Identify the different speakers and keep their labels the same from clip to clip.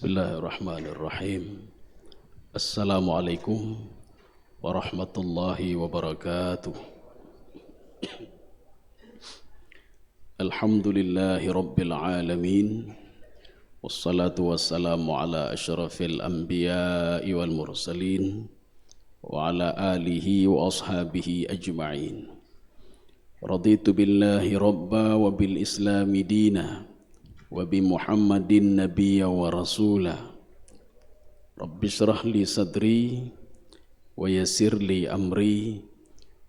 Speaker 1: Bismillahirrahmanirrahim. Assalamualaikum warahmatullahi wabarakatuh. Alhamdulillahi rabbil alamin. Wassalatu wassalamu ala asyrafil anbiya'i wal mursalin wa ala alihi wa ashabihi ajma'in. Raditu billahi rabba wa bil islami dina wa bi Muhammadin nabiyya wa rasulah. Rabbi shrah li sadri wa yassir li amri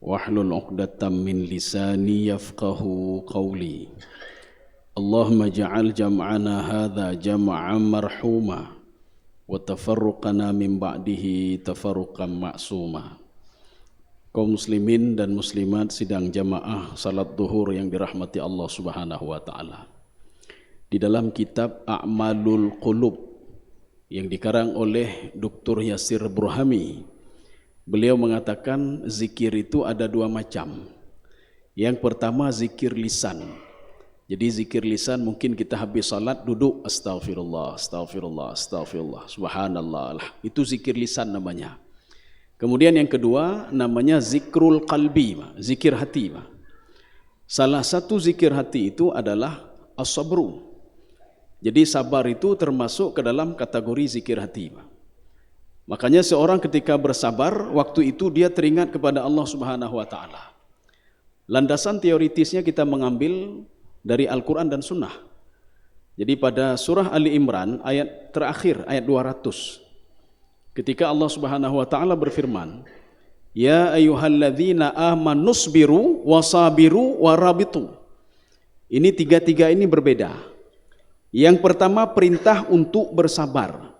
Speaker 1: wahlul 'uqdatam min lisani yafqahu qawli. Allahumma ja'al jam'ana hadza jam'an marhuma wa tafarruqana min ba'dihi tafarruqan ma'suma. Kaum muslimin dan muslimat sidang jamaah salat duhur yang dirahmati Allah Subhanahu wa taala. Di dalam kitab A'malul Qulub yang dikarang oleh Dr. Yasir Burhami, beliau mengatakan zikir itu ada dua macam. Yang pertama zikir lisan. Jadi zikir lisan mungkin kita habis salat duduk astaghfirullah, astaghfirullah, astaghfirullah, subhanallah. Itu zikir lisan namanya. Kemudian yang kedua namanya zikrul qalbi, zikir hati. Salah satu zikir hati itu adalah as-sabru. Jadi sabar itu termasuk ke dalam kategori zikir hati. Makanya seorang ketika bersabar, waktu itu dia teringat kepada Allah Subhanahu wa taala. Landasan teoritisnya kita mengambil dari Al-Quran dan Sunnah. Jadi pada surah Ali Imran ayat terakhir, ayat 200. Ketika Allah Subhanahu wa taala berfirman, "Ya ayyuhalladzina amanusbiru wasabiru warabitu." Ini tiga-tiga ini berbeda. Yang pertama perintah untuk bersabar.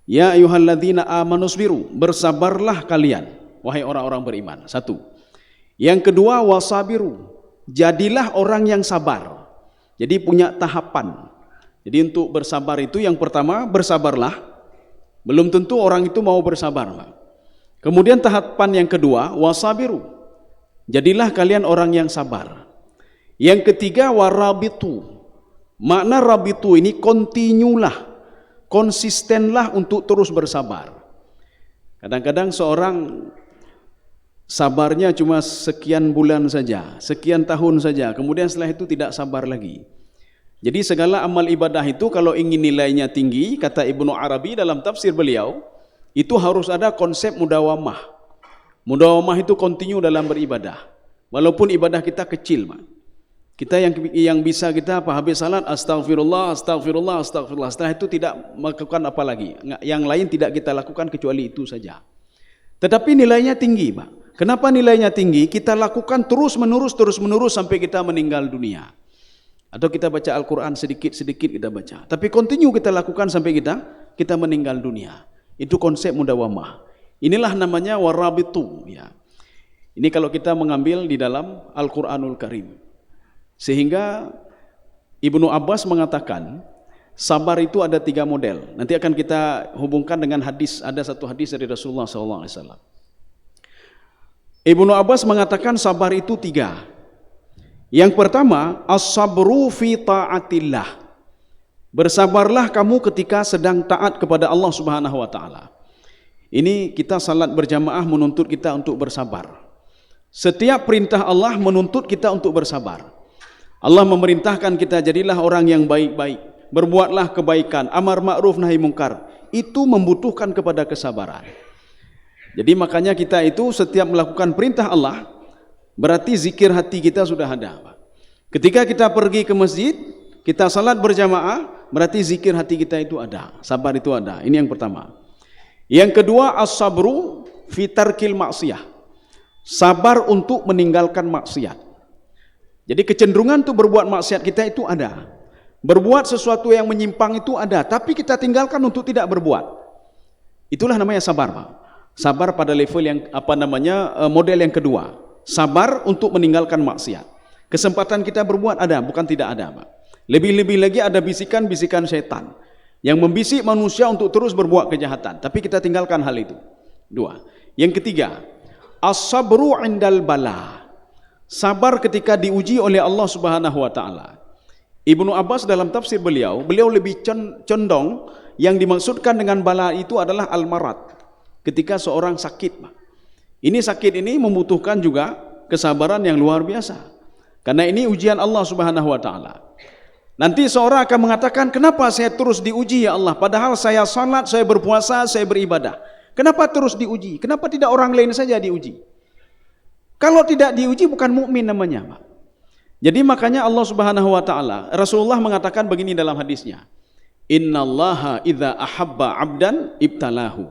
Speaker 1: Ya ayyuhalladzina amanusbiru, bersabarlah kalian wahai orang-orang beriman. Satu. Yang kedua wasabiru, jadilah orang yang sabar. Jadi punya tahapan. Jadi untuk bersabar itu yang pertama bersabarlah. Belum tentu orang itu mau bersabar. Kemudian tahapan yang kedua wasabiru, jadilah kalian orang yang sabar. Yang ketiga warabitu. Makna rabitu ini kontinulah, konsistenlah untuk terus bersabar. Kadang-kadang seorang sabarnya cuma sekian bulan saja, sekian tahun saja, kemudian setelah itu tidak sabar lagi. Jadi segala amal ibadah itu kalau ingin nilainya tinggi, kata Ibnu Arabi dalam tafsir beliau, itu harus ada konsep mudawamah. Mudawamah itu kontinu dalam beribadah. Walaupun ibadah kita kecil, kita yang bisa kita apa, habis salat astagfirullah, astagfirullah, astagfirullah. Setelah itu tidak melakukan apa lagi. Yang lain tidak kita lakukan kecuali itu saja. Tetapi nilainya tinggi, Pak. Kenapa nilainya tinggi? Kita lakukan terus menerus sampai kita meninggal dunia. Atau kita baca Al-Quran sedikit-sedikit kita baca. Tapi kontinu kita lakukan sampai kita meninggal dunia. Itu konsep mudawamah. Inilah namanya warabitu. Ya. Ini kalau kita mengambil di dalam Al-Quranul Karim. Sehingga Ibnu Abbas mengatakan sabar itu ada 3 model. Nanti akan kita hubungkan dengan hadis. Ada satu hadis dari Rasulullah SAW. Ibnu Abbas mengatakan sabar itu 3. Yang pertama, as-sabru fi ta'atillah. Bersabarlah kamu ketika sedang taat kepada Allah Subhanahu wa taala. Ini kita salat berjamaah menuntut kita untuk bersabar. Setiap perintah Allah menuntut kita untuk bersabar. Allah memerintahkan kita jadilah orang yang baik-baik, berbuatlah kebaikan, amar ma'ruf nahi mungkar. Itu membutuhkan kepada kesabaran. Jadi makanya kita itu setiap melakukan perintah Allah, berarti zikir hati kita sudah ada. Ketika kita pergi ke masjid, kita salat berjamaah, berarti zikir hati kita itu ada, sabar itu ada. Ini yang pertama. Yang kedua as-sabru fi tarkil maksiyah. Sabar untuk meninggalkan maksiat. Jadi kecenderungan untuk berbuat maksiat kita itu ada. Berbuat sesuatu yang menyimpang itu ada, tapi kita tinggalkan untuk tidak berbuat. Itulah namanya sabar, Pak. Sabar pada level yang model yang kedua. Sabar untuk meninggalkan maksiat. Kesempatan kita berbuat ada, bukan tidak ada, Pak. Lebih-lebih lagi ada bisikan-bisikan setan yang membisik manusia untuk terus berbuat kejahatan, tapi kita tinggalkan hal itu. 2. Yang ketiga, as-sabru 'indal bala. Sabar ketika diuji oleh Allah Subhanahu wa taala.
Speaker 2: Ibnu Abbas dalam tafsir beliau lebih condong yang dimaksudkan dengan bala itu adalah al-marad. Ketika seorang sakit, ini sakit ini membutuhkan juga kesabaran yang luar biasa. Karena ini ujian Allah Subhanahu wa taala. Nanti seorang akan mengatakan, kenapa saya terus diuji ya Allah? Padahal saya salat, saya berpuasa, saya beribadah. Kenapa terus diuji? Kenapa tidak orang lain saja diuji? Kalau tidak diuji bukan mukmin namanya, Pak. Jadi makanya Allah Subhanahu wa taala, Rasulullah mengatakan begini dalam hadisnya. Innallaha idza ahabba 'abdan ibtalahu.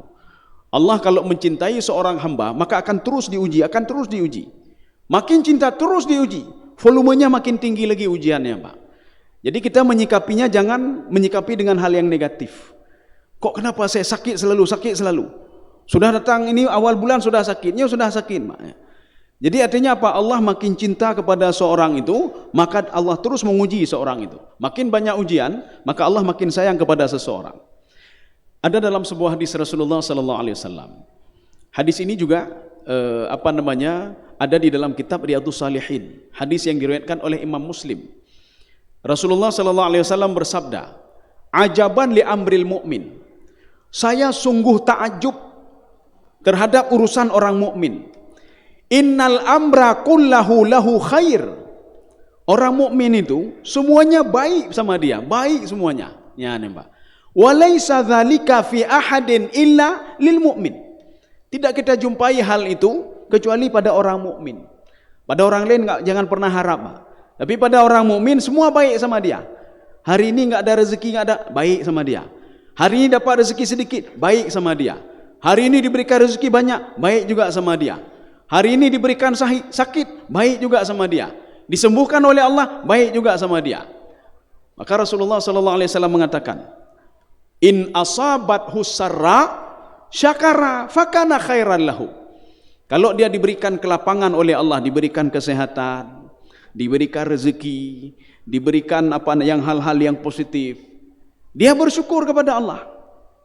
Speaker 2: Allah kalau mencintai seorang hamba, maka akan terus diuji, Makin cinta terus diuji, volumenya makin tinggi lagi ujiannya, Pak. Jadi kita menyikapinya jangan menyikapi dengan hal yang negatif. Kok kenapa saya sakit selalu? Sudah datang ini awal bulan sudah sakitnya, Pak. Jadi artinya apa? Allah makin cinta kepada seorang itu, maka Allah terus menguji seorang itu. Makin banyak ujian, maka Allah makin sayang kepada seseorang. Ada dalam sebuah hadis Rasulullah sallallahu alaihi wasallam. Hadis ini juga ada di dalam kitab Riyadhus Shalihin. Hadis yang diriwayatkan oleh Imam Muslim. Rasulullah sallallahu alaihi wasallam bersabda, "Ajaban li amril mu'min." Saya sungguh takjub terhadap urusan orang mukmin. Innal amra kullahu lahu khair. Orang mukmin itu semuanya baik sama dia, baik semuanya. Ya, Pak. Walaysa dzalika fi ahadin illa lil mu'min. Tidak kita jumpai hal itu kecuali pada orang mukmin. Pada orang lain jangan pernah harap, Pak. Tapi pada orang mukmin semua baik sama dia. Hari ini enggak ada rezeki, enggak ada, baik sama dia. Hari ini dapat rezeki sedikit, baik sama dia. Hari ini diberikan rezeki banyak, baik juga sama dia. Hari ini diberikan sakit, baik juga sama dia. Disembuhkan oleh Allah, baik juga sama dia. Maka Rasulullah sallallahu alaihi wasallam mengatakan, "In asabathu sarra syakara fakana khairan lahu." Kalau dia diberikan kelapangan oleh Allah, diberikan kesehatan, diberikan rezeki, diberikan hal-hal yang positif, dia bersyukur kepada Allah.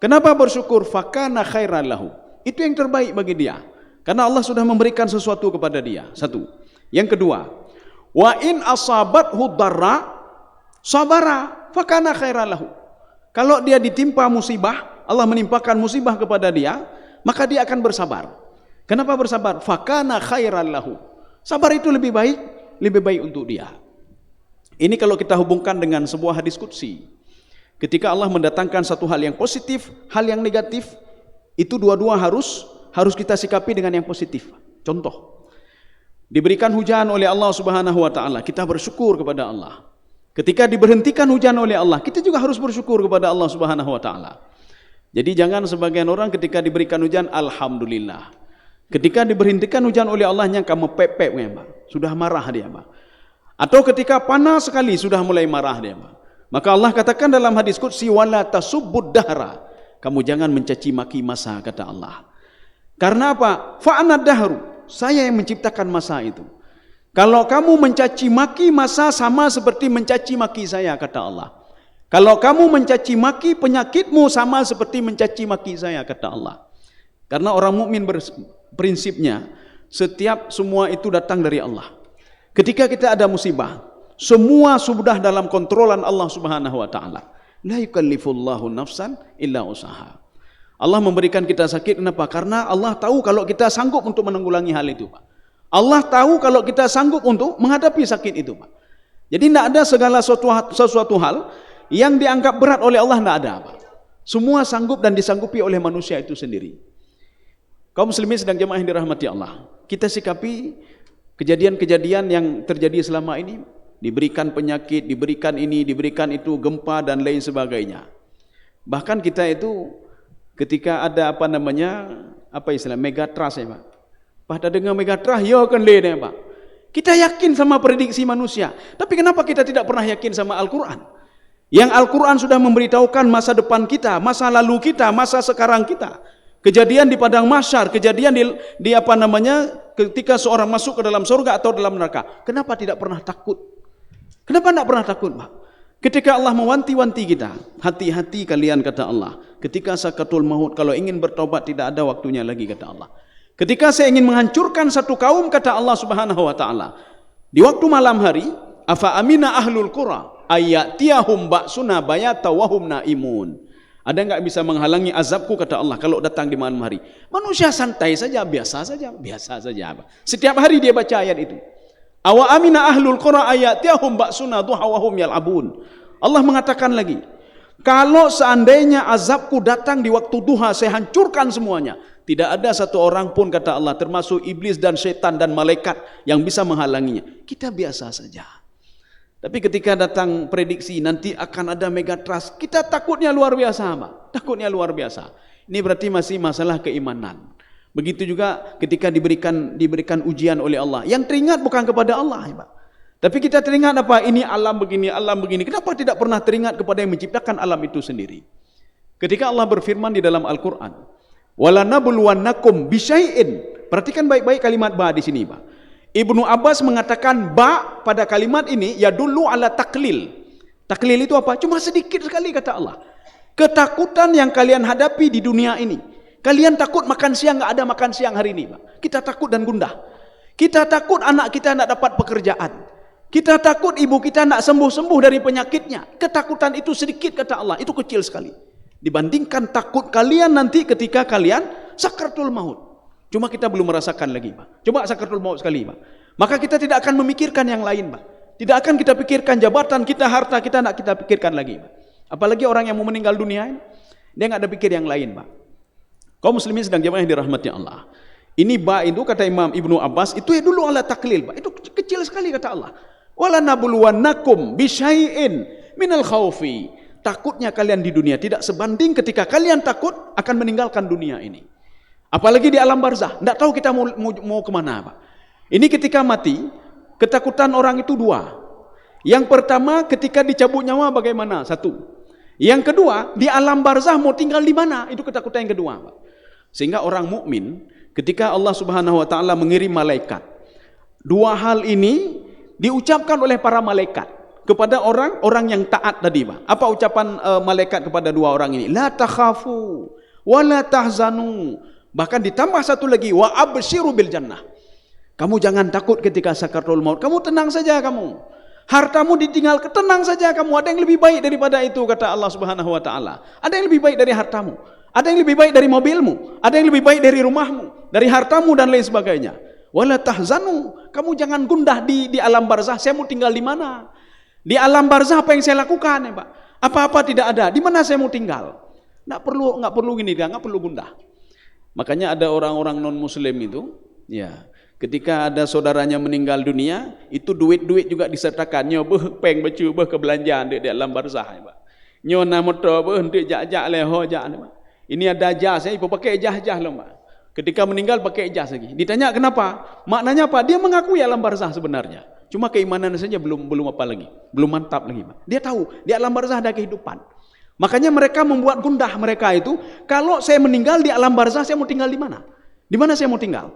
Speaker 2: Kenapa bersyukur? Fakana khairan lahu. Itu yang terbaik bagi dia. Karena Allah sudah memberikan sesuatu kepada dia. Satu. Yang kedua, wa in asabathu darra sabara fakana khairan lahu. Kalau dia ditimpa musibah, Allah menimpakan musibah kepada dia, maka dia akan bersabar. Kenapa bersabar? Fakana khairan lahu. Sabar itu lebih baik untuk dia. Ini kalau kita hubungkan dengan sebuah hadis qudsi. Ketika Allah mendatangkan satu hal yang positif, hal yang negatif, itu dua-dua harus kita sikapi dengan yang positif. Contoh, diberikan hujan oleh Allah Subhanahu wa taala, kita bersyukur kepada Allah. Ketika diberhentikan hujan oleh Allah, kita juga harus bersyukur kepada Allah Subhanahu wa taala. Jadi jangan sebagian orang ketika diberikan hujan alhamdulillah. Ketika diberhentikan hujan oleh Allah nyangka mepep Pak. Sudah marah dia, Pak. Atau ketika panas sekali sudah mulai marah dia, Pak. Maka Allah katakan dalam hadis qudsi, wala tasubbud dahra. Kamu jangan mencaci maki masa, kata Allah. Karena apa? Fa'ana dahru. Saya yang menciptakan masa itu. Kalau kamu mencaci maki masa sama seperti mencaci maki saya, kata Allah. Kalau kamu mencaci maki penyakitmu sama seperti mencaci maki saya, kata Allah. Karena orang mukmin prinsipnya semua itu datang dari Allah. Ketika kita ada musibah, semua sudah dalam kontrolan Allah Subhanahu wa taala. La yukallifullahu nafsan illa usaha. Allah memberikan kita sakit, kenapa? Karena Allah tahu kalau kita sanggup untuk menanggulangi hal itu, Pak. Allah tahu kalau kita sanggup untuk menghadapi sakit itu, Pak. Jadi tidak ada segala sesuatu hal yang dianggap berat oleh Allah, tidak ada, Pak. Semua sanggup dan disanggupi oleh manusia itu sendiri. Kaum muslimin sedang jemaah yang dirahmati Allah, kita sikapi kejadian-kejadian yang terjadi selama ini, diberikan penyakit, diberikan ini, diberikan itu, gempa dan lain sebagainya. Bahkan kita itu ketika ada megatrust ya, Pak. Pada dengan megatrust ya kan lene, Pak. Kita yakin sama prediksi manusia, tapi kenapa kita tidak pernah yakin sama Al-Qur'an? Yang Al-Qur'an sudah memberitahukan masa depan kita, masa lalu kita, masa sekarang kita. Kejadian di padang mahsyar, kejadian ketika seorang masuk ke dalam surga atau dalam neraka. Kenapa tidak pernah takut? Kenapa tidak pernah takut, Pak? Ketika Allah mewanti-wanti kita, hati-hati kalian, kata Allah. Ketika sakatul maut, kalau ingin bertobat tidak ada waktunya lagi, kata Allah. Ketika saya ingin menghancurkan satu kaum, kata Allah Subhanahu wa taala, di waktu malam hari, afa amina ahlul qura, ayatiyahum ba'suna bayata wa hum naimun. Ada enggak bisa menghalangi azabku, kata Allah, kalau datang di malam hari? Manusia santai saja, biasa saja. Setiap hari dia baca ayat itu. Awa amina ahlul qura ayatiyahum ba'suna duha wa hum yal'abun. Allah mengatakan lagi, kalau seandainya azabku datang di waktu duha, saya hancurkan semuanya. Tidak ada satu orang pun, kata Allah, termasuk iblis dan syaitan dan malaikat, yang bisa menghalanginya. Kita biasa saja. Tapi ketika datang prediksi nanti akan ada megatrust, kita takutnya luar biasa, Pak. Takutnya luar biasa. Ini berarti masih masalah keimanan. Begitu juga ketika diberikan ujian oleh Allah. Yang teringat bukan kepada Allah, Pak. Tapi kita teringat apa? Ini alam begini. Kenapa tidak pernah teringat kepada yang menciptakan alam itu sendiri? Ketika Allah berfirman di dalam Al-Quran, walanabluwannakum bisyai'in. Perhatikan baik-baik kalimat ba di sini, Pak. Ibnu Abbas mengatakan ba pada kalimat ini ya dulu ala taklil. Taklil itu apa? Cuma sedikit sekali, kata Allah. Ketakutan yang kalian hadapi di dunia ini. Kalian takut makan siang, nggak ada makan siang hari ini, Pak. Kita takut dan gundah. Kita takut anak kita tidak dapat pekerjaan. Kita takut ibu kita tidak sembuh-sembuh dari penyakitnya. Ketakutan itu sedikit, kata Allah. Itu kecil sekali. Dibandingkan takut kalian nanti ketika kalian sakaratul maut. Cuma kita belum merasakan lagi, Pak. Coba sakaratul maut sekali, Pak. Maka kita tidak akan memikirkan yang lain, Pak. Tidak akan kita pikirkan jabatan kita, harta kita, tidak kita pikirkan lagi, Pak. Apalagi orang yang mau meninggal dunia, dia nggak ada pikir yang lain, Pak. Kaum muslimin sedang jamaah yang dirahmati Allah. Ini ba itu, kata Imam Ibnu Abbas, itu ya dulu ala taklil, Pak. Itu kecil sekali, kata Allah. Wala nabluwannakum bisyai'in minal khaufi. Takutnya kalian di dunia tidak sebanding ketika kalian takut akan meninggalkan dunia ini. Apalagi di alam barzah, tidak tahu kita mau kemana, Pak. Ini ketika mati, ketakutan orang itu dua. Yang pertama, ketika dicabut nyawa bagaimana? Satu. Yang kedua, di alam barzah mau tinggal di mana? Itu ketakutan yang kedua, Pak. Sehingga orang mukmin, ketika Allah Subhanahu Wa Taala mengirim malaikat, dua hal ini diucapkan oleh para malaikat kepada orang yang taat tadi, Pak. Apa ucapan malaikat kepada dua orang ini? La takhafu wa la tahzanu. Bahkan ditambah satu lagi, wa absyiru bil jannah. Kamu jangan takut ketika sakaratul maut. Kamu tenang saja kamu. Hartamu ditinggal, tenang saja kamu. Ada yang lebih baik daripada itu, kata Allah Subhanahu Wa Taala. Ada yang lebih baik dari hartamu. Ada yang lebih baik dari mobilmu. Ada yang lebih baik dari rumahmu, dari hartamu dan lain sebagainya. Wala tahzanu. Kamu jangan gundah di alam barzah. Saya mau tinggal di mana? Di alam barzah apa yang saya lakukan, ya, Pak? Apa-apa tidak ada. Di mana saya mau tinggal? Nggak perlu gini, nggak perlu gundah. Makanya ada orang-orang non-muslim itu, ya, ketika ada saudaranya meninggal dunia, itu duit-duit juga disertakan. Nyo beh peng baju beh kebelanjaan di dalam barzah, Pak. Nyo na motor beh hendak jak-jak leho jak, Pak. Ini ada jas, ibu pakai jas-jas loh, Pak. Ketika meninggal pakai jas lagi. Ditanya kenapa? Maknanya apa? Dia mengakui alam barzah sebenarnya. Cuma keimanan saja belum apa lagi, belum mantap lagi, Pak. Dia tahu di alam barzah ada kehidupan. Makanya mereka membuat gundah mereka itu, kalau saya meninggal di alam barzah, saya mau tinggal di mana? Di mana saya mau tinggal?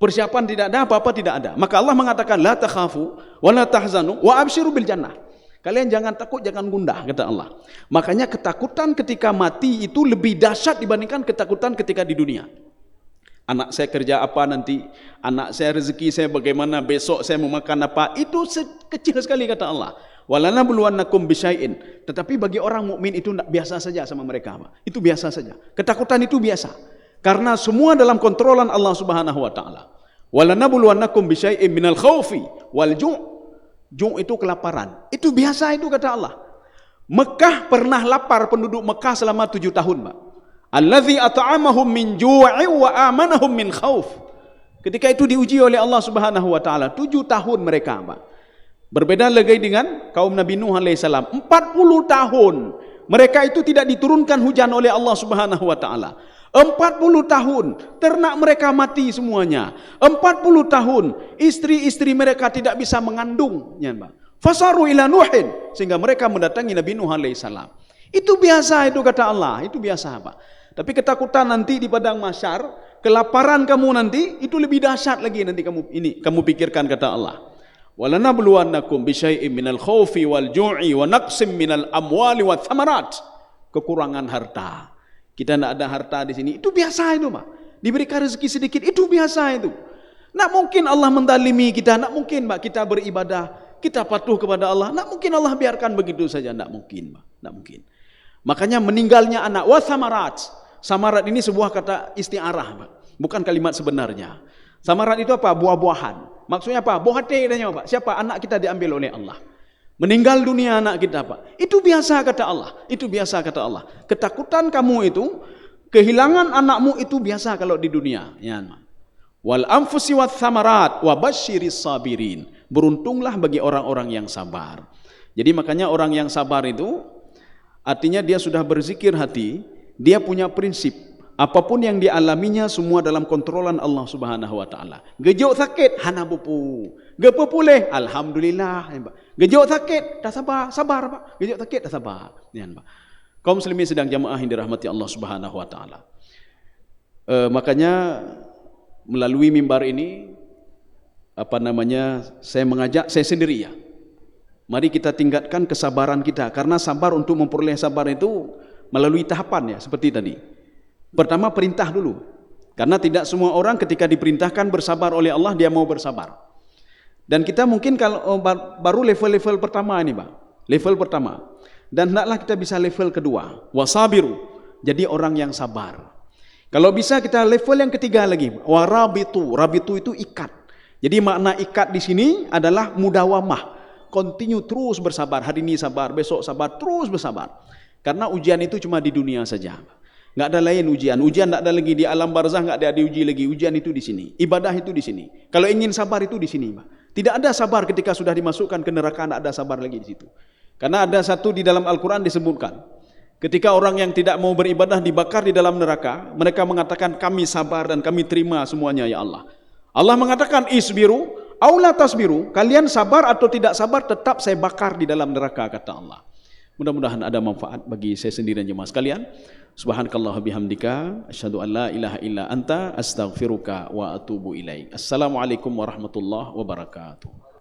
Speaker 2: Persiapan tidak ada, apa-apa tidak ada. Maka Allah mengatakan, la takhafu wa la tahzanu wa absyiru bil jannah. Kalian jangan takut, jangan gundah, kata Allah. Makanya ketakutan ketika mati itu lebih dahsyat dibandingkan ketakutan ketika di dunia. Anak saya kerja apa nanti? Anak saya rezeki saya bagaimana? Besok saya mau makan apa? Itu kecil sekali, kata Allah. Walanabluwannakum bisyai'in. Tetapi bagi orang mukmin itu biasa saja sama mereka, Pak. Itu biasa saja. Ketakutan itu biasa. Karena semua dalam kontrolan Allah Subhanahu Wa Taala. Walanabluwannakum bisyai'in minal khaufi wal ju'. Ju' itu kelaparan. Itu biasa itu, kata Allah. Mekah pernah lapar, penduduk Mekah selama 7 tahun, Pak. Allazi at'amahum min ju'i wa amanahum min khauf. Ketika itu diuji oleh Allah Subhanahu Wa Taala, 7 tahun mereka, Pak. Berbeda lagi dengan kaum Nabi Nuh alaihissalam. 40 tahun mereka itu tidak diturunkan hujan oleh Allah Subhanahu Wa Taala. 40 tahun ternak mereka mati semuanya. 40 tahun istri-istri mereka tidak bisa mengandungnya, Pak. Fasaru ila Nuhin, sehingga mereka mendatangi Nabi Nuh alaihissalam. Itu biasa itu, kata Allah. Itu biasa, Pak. Tapi ketakutan nanti di padang mahsyar, kelaparan kamu nanti itu lebih dahsyat lagi nanti kamu pikirkan, kata Allah. Walanabluwannakum bisyai'in minal khaufi wal ju'i wa naqsim minal amwali wath thamarat. Kekurangan harta. Kita tidak ada harta di sini. Itu biasa itu, Pak. Diberikan rezeki sedikit, itu biasa itu. Tidak mungkin Allah mendalimi kita, tidak mungkin, Pak, kita beribadah kita patuh kepada Allah. Tak mungkin Allah biarkan begitu saja, tak mungkin, tak mungkin. Makanya meninggalnya anak wa samarat. Samarat ini sebuah kata istiarah, bukan kalimat sebenarnya. Samarat itu apa? Buah-buahan. Maksudnya apa? Bohate katanya, Pak. Siapa? Anak kita diambil oleh Allah. Meninggal dunia anak kita, Pak. Itu biasa kata Allah. Itu biasa kata Allah. Ketakutan kamu itu, kehilangan anakmu itu biasa kalau di dunia. Ya, wal anfusi wath thamarat wa basyiris sabirin. Beruntunglah bagi orang-orang yang sabar. Jadi makanya orang yang sabar itu artinya dia sudah berzikir hati, dia punya prinsip. Apapun yang dialaminya semua dalam kontrolan Allah Subhanahu wa taala. Gejok sakit hana bupu. Gepo pulih alhamdulillah. Gejok sakit dah sabar, sabar Pak. Gejok sakit dah sabar. Nian Pak. Kaum muslimin sedang jamaah yang dirahmati Allah Subhanahu wa taala. Makanya melalui mimbar ini saya mengajak saya sendiri ya. Mari kita tingkatkan kesabaran kita, karena sabar, untuk memperoleh sabar itu melalui tahapan ya, seperti tadi. Pertama perintah dulu. Karena tidak semua orang ketika diperintahkan bersabar oleh Allah dia mau bersabar. Dan kita mungkin kalau baru level-level pertama ini, Pak. Level pertama. Dan hendaklah kita bisa level kedua, wasabiru. Jadi orang yang sabar. Kalau bisa kita level yang ketiga lagi, warabitu. Rabitu itu ikat. Jadi makna ikat di sini adalah mudawamah, continue, terus bersabar. Hari ini sabar, besok sabar, terus bersabar. Karena ujian itu cuma di dunia saja. Enggak ada lain ujian. Ujian enggak ada lagi di alam barzah, enggak ada diuji lagi. Ujian itu di sini. Ibadah itu di sini. Kalau ingin sabar itu di sini, Pak. Tidak ada sabar ketika sudah dimasukkan ke neraka, enggak ada sabar lagi di situ. Karena ada satu di dalam Al-Quran disebutkan. Ketika orang yang tidak mau beribadah dibakar di dalam neraka, mereka mengatakan kami sabar dan kami terima semuanya ya Allah. Allah mengatakan isbiru au la tasbiru, kalian sabar atau tidak sabar tetap saya bakar di dalam neraka, kata Allah. Mudah-mudahan ada manfaat bagi saya sendiri dan jemaah sekalian. Subhanakallah bihamdika asyhadu an la ilaha illa anta astaghfiruka wa atubu ilaik. Assalamualaikum warahmatullahi wabarakatuh.